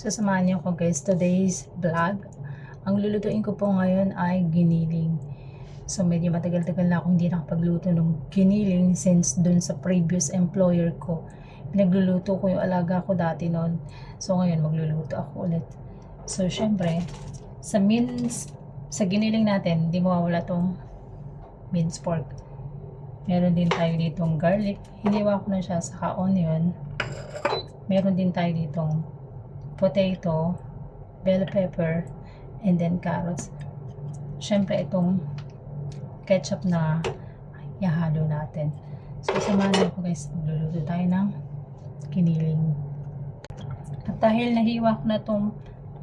Sasamahan niyo ako guys, today's vlog. Ang lulutuin ko po ngayon ay giniling. So medyo matagal-tagal na ako hindi nakapagluto ng giniling since dun sa previous employer ko. Pinagluluto ko yung alaga ko dati noon. So ngayon magluluto ako ulit. So syempre, sa giniling natin, hindi mawawala tong minced pork. Meron din tayo ditong garlic. Hiniwa ko na siya, saka onion. Meron din tayo ditong potato, bell pepper, and then carrots. Syempre itong ketchup na ihalo natin. So samahan ko guys, magluluto tayo ng giniling. At dahil nahiwa ko na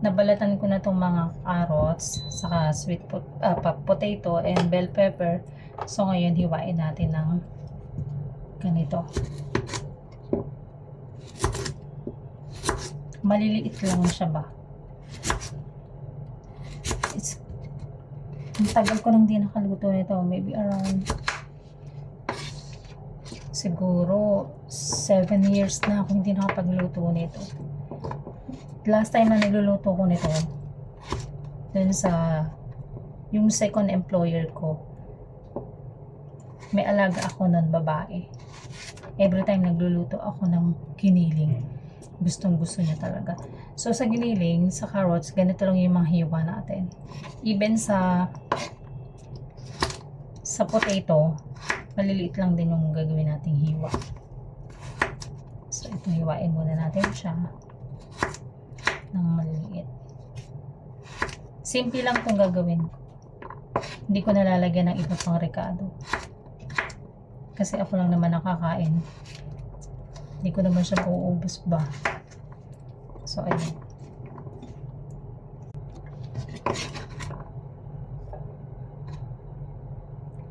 nabalatan ko na tong mga carrots, saka potato and bell pepper. So ngayon hiwain natin ng ganito. Maliliit lang siya ba. Ang tagal ko nang di nakaluto nito. Maybe around siguro 7 years na ako hindi nakapagluto nito. Last time na nagluluto ko nito dun sa yung second employer ko. May alaga ako nun, babae. Every time nagluluto ako ng giniling, gustong gusto niya talaga. So sa giniling, sa carrots, ganito lang yung mga hiwa natin. Even sa potato, maliliit lang din yung gagawin nating hiwa. So ito, hiwain muna natin siya ng maliliit. Simple lang itong gagawin ko. Hindi ko nalalagyan ng iba pang rekado. Kasi ako lang naman nakakain. Hindi ko naman siya uuubos ba. So, ayun.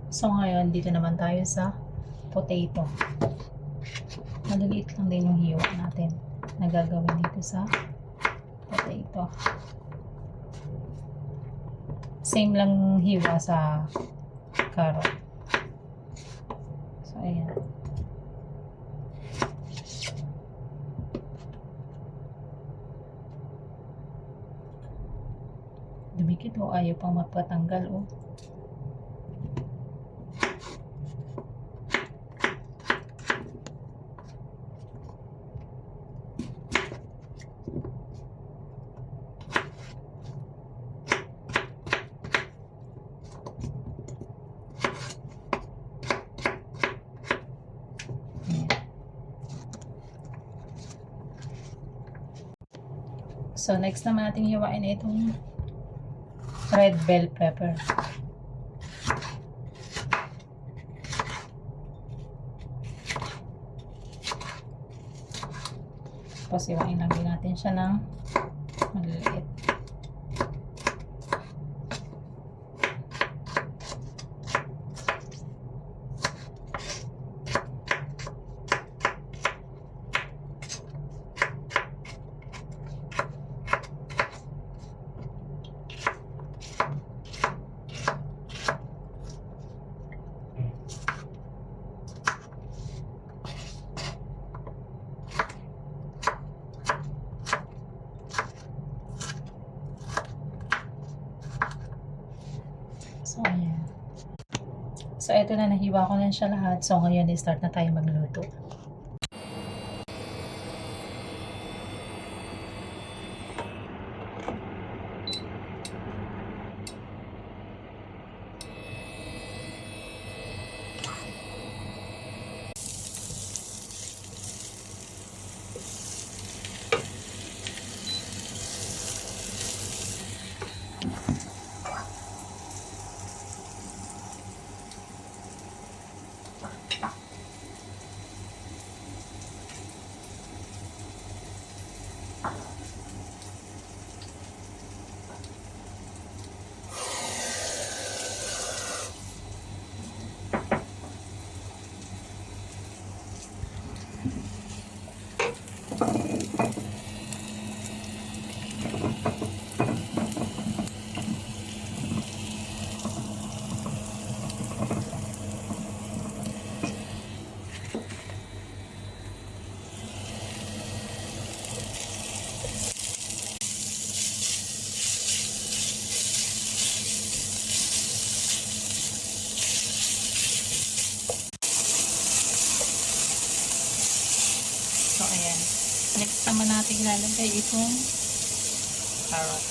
So, ngayon, dito naman tayo sa potato. Maliliit lang din yung hiwa natin na gagawin dito sa potato. Same lang hiwa sa carrot. So, ayan. Dumikit o ayaw pang magpatanggal o. So, next naman natin hiwain na itong red bell pepper. Tapos, hiwain lang din natin siya ng maliliit. So, ayan. So, ito na, nahiwa ko na siya lahat. So, ngayon, start na tayo magluto. natin ilalagay itong carrot.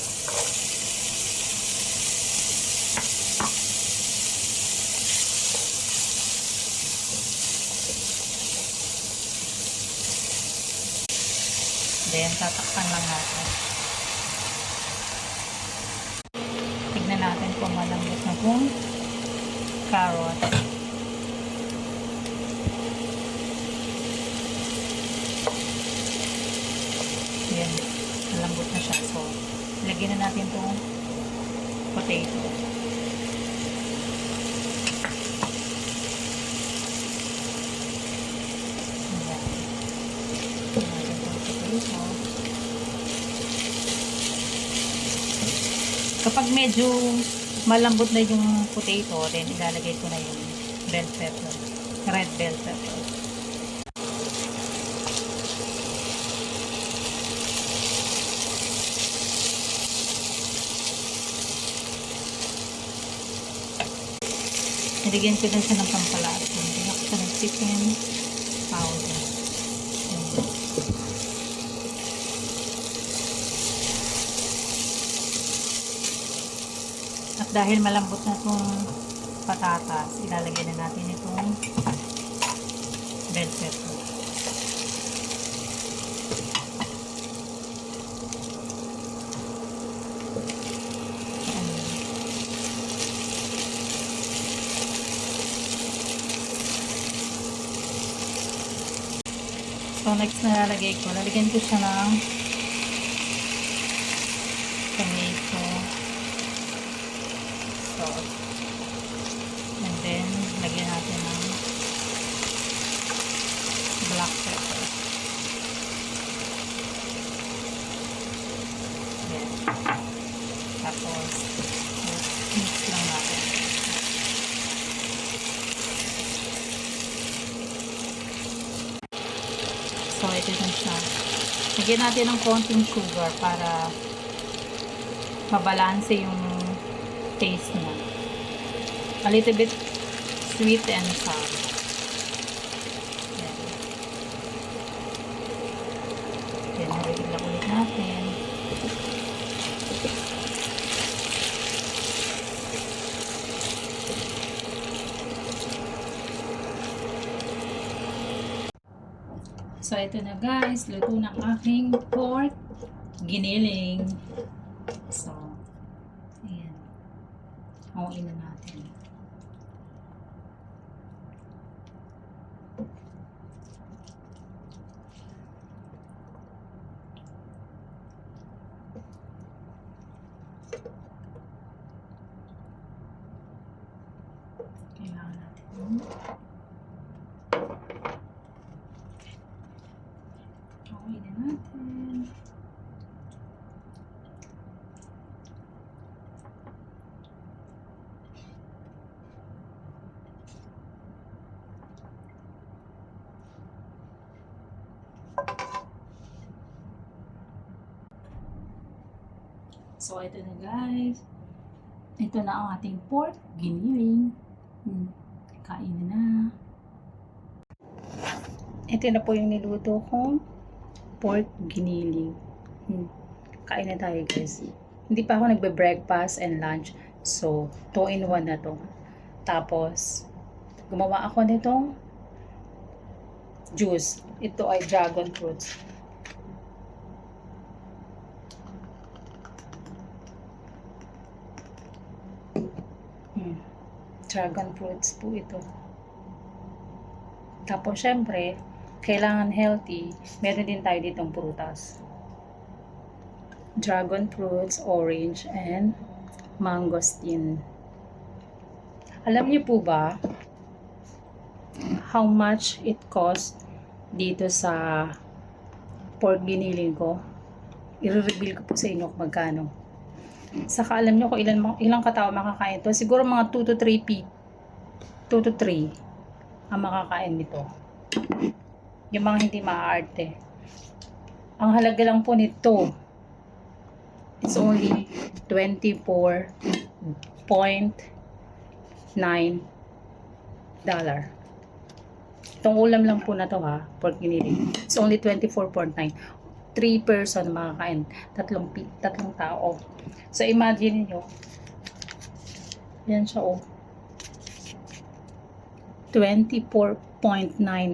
Then, tatakpan lang natin. Tignan natin kung malambot na kung carrot. Yan, malambot na siya. So, lagyan na natin itong potato. Kapag medyo malambot na yung potato, then ilalagay ko na yung bell pepper, red bell pepper. Nilagyan ko din siya ng pampalasa. Nilagyan ko siya ng chicken powder. At dahil malambot na itong patatas, ilalagay na natin itong bell pepper. So next na lalagay ko, lalagyan ko siya ng tomato sauce. And then, lagyan natin ng black pepper. Yan. Tapos, mix lang natin. So, ito na siya. Lagyan natin ng konting sugar para mabalanse yung taste niya. A little bit sweet and sour. Yan. Then, nalagyan lang ulit natin. So, ito na guys. Luto ng aking pork giniling. So, ayan. Hawain na natin. Kailangan natin hawain na natin. So, ito na guys. Ito na ang ating pork giniling. Kain na. Ito na po yung niluto kong pork giniling. Kain na tayo guys. Hindi pa ako nagbe-breakfast and lunch. So, 2-in-1 na to. Tapos, gumawa ako nitong juice. Ito ay dragon fruits. Dragon fruits po ito. Tapos, syempre, kailangan healthy. Meron din tayo ditong prutas. Dragon fruits, orange, and mangosteen. Alam niyo po ba how much it cost dito sa pork giniling ko? I-reveal ko po sa inyo kung magkano. Saka alam nyo kung ilang katao makakain to. Siguro mga 2 to 3 2 to 3 ang makakain nito. Yung mga hindi maaarte. Ang halaga lang po nito, it's only $24.9. Itong ulam lang po na to ha, pork giniling. It's only $24.9. 3 person makakain. Tatlong tao. So, imagine nyo, yan siya oh. 24.9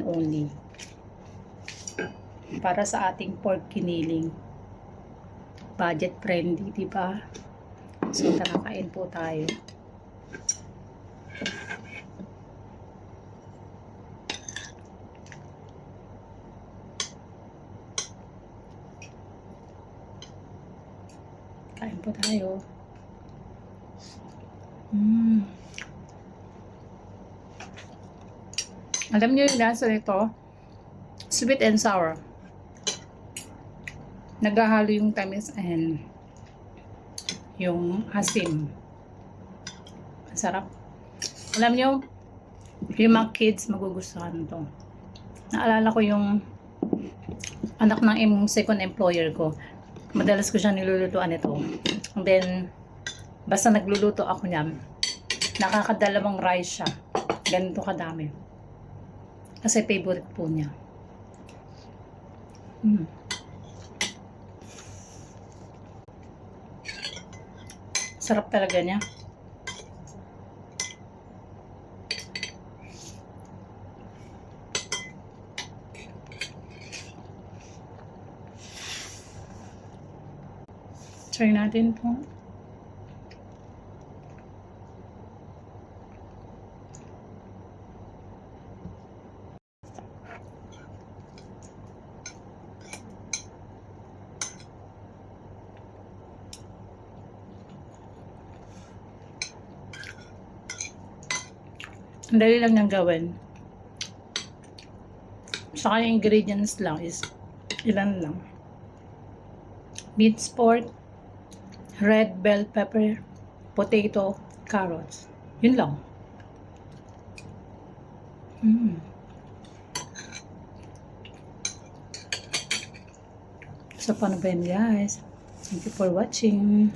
only. Para sa ating pork giniling. Budget friendly, di ba? So, tara kain po tayo. Kain po tayo. Alam niyo yung lasa nito? Sweet and sour. Naghahalo yung tamis and yung asim. Masarap. Alam niyo, yung mga kids magugustuhan to. Naalala ko yung anak ng second employer ko. Madalas ko siya nilulutuan ito. And then, basta nagluluto ako niyan, nakakadalawang rice siya. Ganito kadami. Kasi favorite po niya. Sarap talaga niya. Try natin ito. Ang dali lang niyang gawin. Saka yung ingredients lang is ilan lang. Minced pork, red bell pepper, potato, carrots. Yun lang. So, paano ba yun, guys? Thank you for watching.